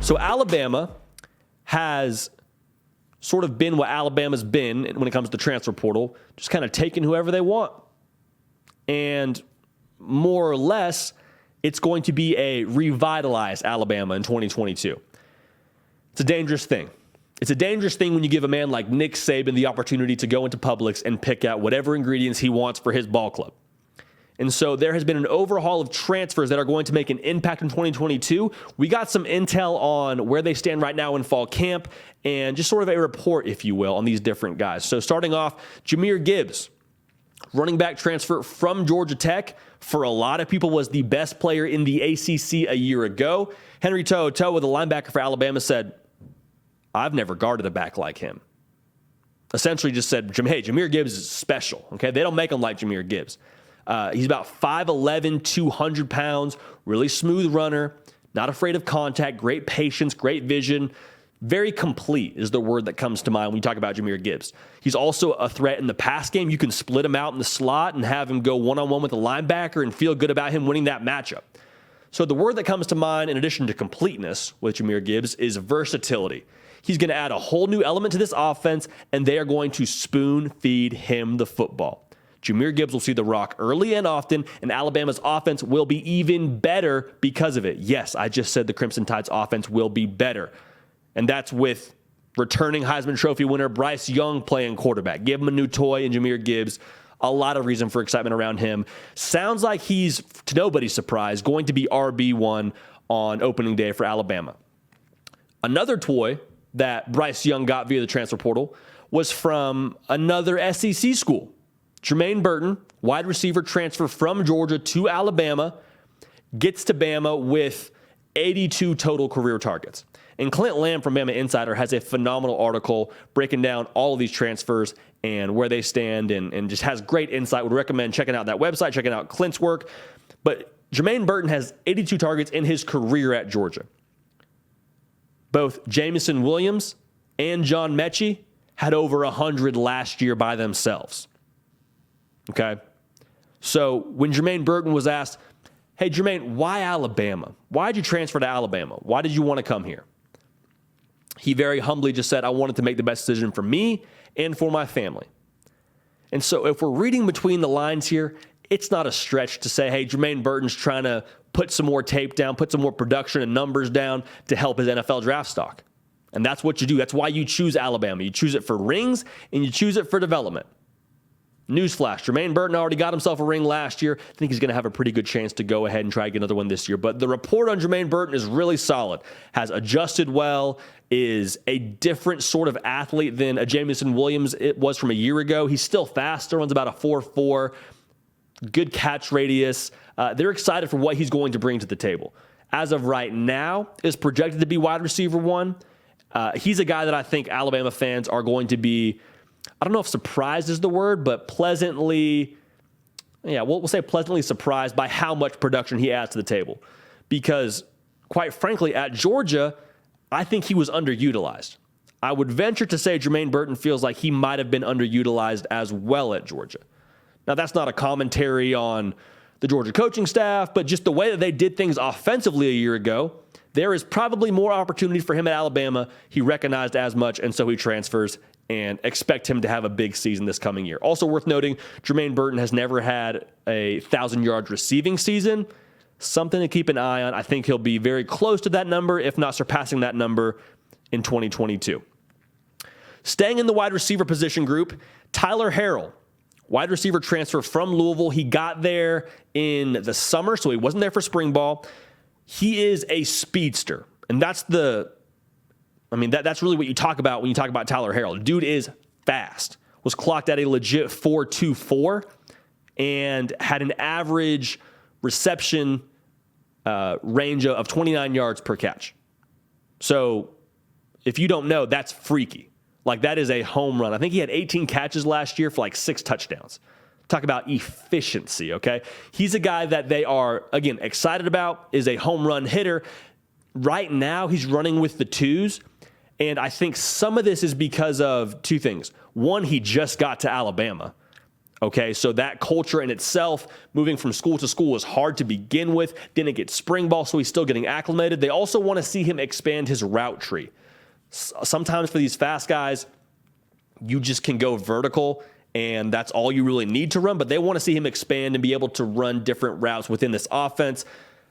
So Alabama has sort of been what Alabama's been when it comes to transfer portal, just kind of taking whoever they want. And more or less, it's going to be a revitalized Alabama in 2022. It's a dangerous thing. It's a dangerous thing when you give a man like Nick Saban the opportunity to go into Publix and pick out whatever ingredients he wants for his ball club. And so there has been an overhaul of transfers that are going to make an impact in 2022. We got some intel on where they stand right now in fall camp and just sort of a report, if you will, on these different guys. So starting off, Jahmyr Gibbs, running back transfer from Georgia Tech, for a lot of people was the best player in the ACC a year ago. Henry To'oTo'o, the linebacker for Alabama, said, I've never guarded a back like him. Essentially just said, hey, Jahmyr Gibbs is special. Okay, they don't make him like Jahmyr Gibbs. He's about 5'11", 200 pounds, really smooth runner, not afraid of contact, great patience, great vision. Very complete is the word that comes to mind when you talk about Jahmyr Gibbs. He's also a threat in the pass game. You can split him out in the slot and have him go one-on-one with a linebacker and feel good about him winning that matchup. So the word that comes to mind, in addition to completeness with Jahmyr Gibbs, is versatility. He's going to add a whole new element to this offense, and they are going to spoon-feed him the football. Jahmyr Gibbs will see the rock early and often, and Alabama's offense will be even better because of it. Yes, I just said the Crimson Tide's offense will be better. And that's with returning Heisman Trophy winner Bryce Young playing quarterback. Give him a new toy in Jahmyr Gibbs. A lot of reason for excitement around him. Sounds like he's, to nobody's surprise, going to be RB1 on opening day for Alabama. Another toy that Bryce Young got via the transfer portal was from another SEC school. Jermaine Burton, wide receiver transfer from Georgia to Alabama, gets to Bama with 82 total career targets. And Clint Lamb from Bama Insider has a phenomenal article breaking down all of these transfers and where they stand and just has great insight. Would recommend checking out that website, checking out Clint's work. But Jermaine Burton has 82 targets in his career at Georgia. Both Jameson Williams and John Mechie had over 100 last year by themselves. Okay? So when Jermaine Burton was asked, hey, Jermaine, why Alabama? Why did you transfer to Alabama? Why did you want to come here? He very humbly just said, I wanted to make the best decision for me and for my family. And so if we're reading between the lines here, it's not a stretch to say, hey, Jermaine Burton's trying to put some more tape down, put some more production and numbers down to help his NFL draft stock. And that's what you do. That's why you choose Alabama. You choose it for rings and you choose it for development. Newsflash, Jermaine Burton already got himself a ring last year. I think he's going to have a pretty good chance to go ahead and try to get another one this year. But the report on Jermaine Burton is really solid. Has adjusted well, is a different sort of athlete than a Jameson Williams it was from a year ago. He's still faster, runs about a 4.4, good catch radius. They're excited for what he's going to bring to the table. As of right now, is projected to be wide receiver 1. He's a guy that I think Alabama fans are going to be, I don't know if surprised is the word, but pleasantly, we'll say pleasantly surprised by how much production he adds to the table. Because, quite frankly, at Georgia, I think he was underutilized. I would venture to say Jermaine Burton feels like he might have been underutilized as well at Georgia. Now, that's not a commentary on the Georgia coaching staff, but just the way that they did things offensively a year ago, there is probably more opportunity for him at Alabama. He recognized as much, and so he transfers, and expect him to have a big season this coming year. Also worth noting, Jermaine Burton has never had a 1,000-yard receiving season. Something to keep an eye on. I think he'll be very close to that number, if not surpassing that number in 2022. Staying in the wide receiver position group, Tyler Harrell, wide receiver transfer from Louisville. He got there in the summer, so he wasn't there for spring ball. He is a speedster, and that's really what you talk about when you talk about Tyler Harrell. Dude is fast. Was clocked at a legit 4.24 and had an average reception range of 29 yards per catch. So if you don't know, that's freaky. Like, that is a home run. I think he had 18 catches last year for like 6 touchdowns. Talk about efficiency, okay? He's a guy that they are, again, excited about, is a home run hitter. Right now, he's running with the twos. And I think some of this is because of two things. One, he just got to Alabama. Okay, so that culture in itself, moving from school to school, is hard to begin with. Didn't get spring ball, so he's still getting acclimated. They also want to see him expand his route tree. Sometimes for these fast guys, you just can go vertical, and that's all you really need to run, but they want to see him expand and be able to run different routes within this offense.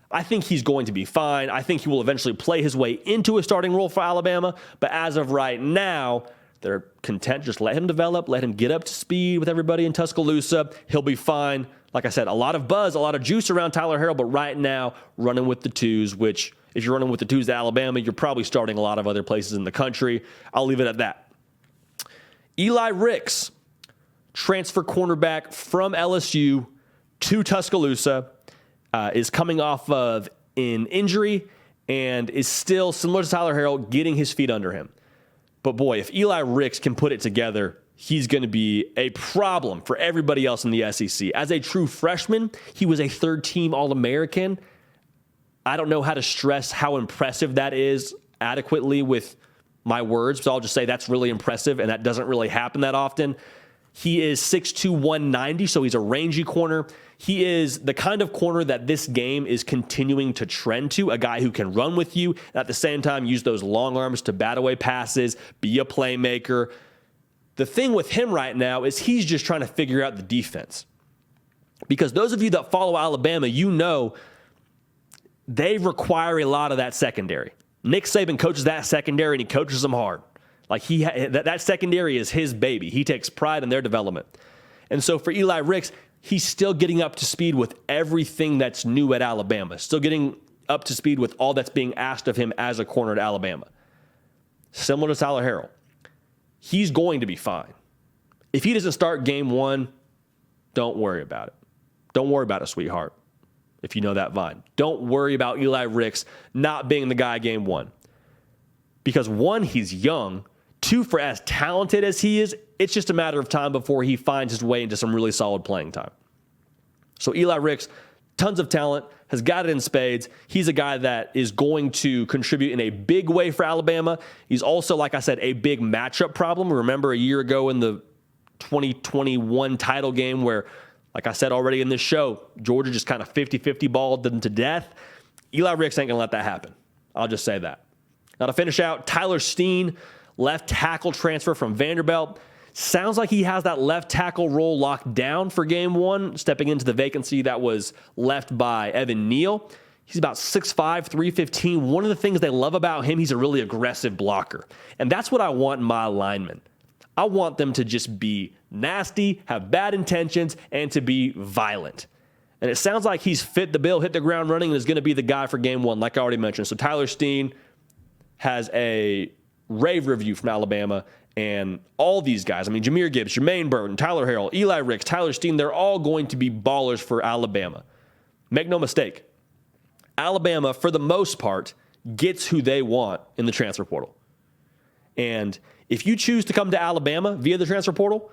I think he's going to be fine. I think he will eventually play his way into a starting role for Alabama, but as of right now, they're content. Just let him develop, let him get up to speed with everybody in Tuscaloosa. He'll be fine. Like I said, a lot of buzz, a lot of juice around Tyler Harrell, but right now, running with the twos, which if you're running with the twos at Alabama, you're probably starting a lot of other places in the country. I'll leave it at that. Eli Ricks, transfer cornerback from LSU to Tuscaloosa, is coming off of an injury and is still, similar to Tyler Harrell, getting his feet under him. But boy, if Eli Ricks can put it together, he's going to be a problem for everybody else in the SEC. As a true freshman, he was a third-team All-American. I don't know how to stress how impressive that is adequately with my words, so I'll just say that's really impressive, and that doesn't really happen that often. He is 6'2", 190, so he's a rangy corner. He is the kind of corner that this game is continuing to trend to, a guy who can run with you, and at the same time use those long arms to bat away passes, be a playmaker. The thing with him right now is he's just trying to figure out the defense. Because those of you that follow Alabama, you know they require a lot of that secondary. Nick Saban coaches that secondary, and he coaches them hard. Like that secondary is his baby. He takes pride in their development. And so for Eli Ricks, he's still getting up to speed with everything that's new at Alabama. Still getting up to speed with all that's being asked of him as a corner at Alabama. Similar to Tyler Harrell. He's going to be fine. If he doesn't start game one, don't worry about it. Don't worry about it, sweetheart, if you know that vine. Don't worry about Eli Ricks not being the guy game one. Because one, he's young. Two, for as talented as he is, it's just a matter of time before he finds his way into some really solid playing time. So Eli Ricks, tons of talent, has got it in spades. He's a guy that is going to contribute in a big way for Alabama. He's also, like I said, a big matchup problem. Remember a year ago in the 2021 title game where, like I said already in this show, Georgia just kind of 50-50 balled them to death. Eli Ricks ain't going to let that happen. I'll just say that. Now to finish out, Tyler Steen, left tackle transfer from Vanderbilt. Sounds like he has that left tackle role locked down for game one, stepping into the vacancy that was left by Evan Neal. He's about 6'5", 315. One of the things they love about him, he's a really aggressive blocker. And that's what I want in my linemen. I want them to just be nasty, have bad intentions, and to be violent. And it sounds like he's fit the bill, hit the ground running, and is going to be the guy for game one, like I already mentioned. So Tyler Steen has a rave review from Alabama, and all these guys, I mean, Jahmyr Gibbs, Jermaine Burton, Tyler Harrell, Eli Ricks, Tyler Steen, they're all going to be ballers for Alabama. Make no mistake, Alabama, for the most part, gets who they want in the transfer portal. And if you choose to come to Alabama via the transfer portal,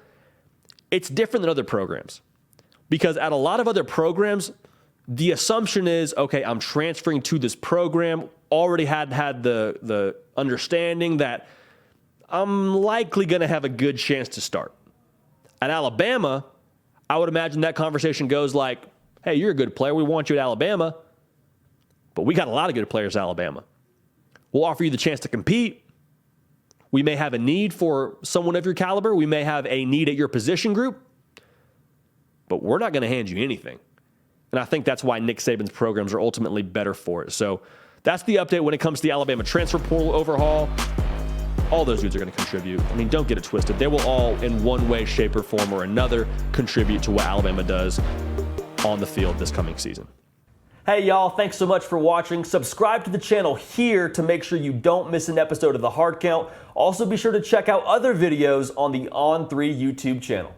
it's different than other programs. Because at a lot of other programs, the assumption is, okay, I'm transferring to this program, already had the understanding that I'm likely going to have a good chance to start. At Alabama, I would imagine that conversation goes like, hey, you're a good player. We want you at Alabama, but we got a lot of good players at Alabama. We'll offer you the chance to compete. We may have a need for someone of your caliber. We may have a need at your position group, but we're not going to hand you anything. And I think that's why Nick Saban's programs are ultimately better for it. So that's the update when it comes to the Alabama transfer portal overhaul. All those dudes are going to contribute. I mean, don't get it twisted. They will all, in one way, shape, or form or another, contribute to what Alabama does on the field this coming season. Hey, y'all. Thanks so much for watching. Subscribe to the channel here to make sure you don't miss an episode of The Hard Count. Also, be sure to check out other videos on the On3 YouTube channel.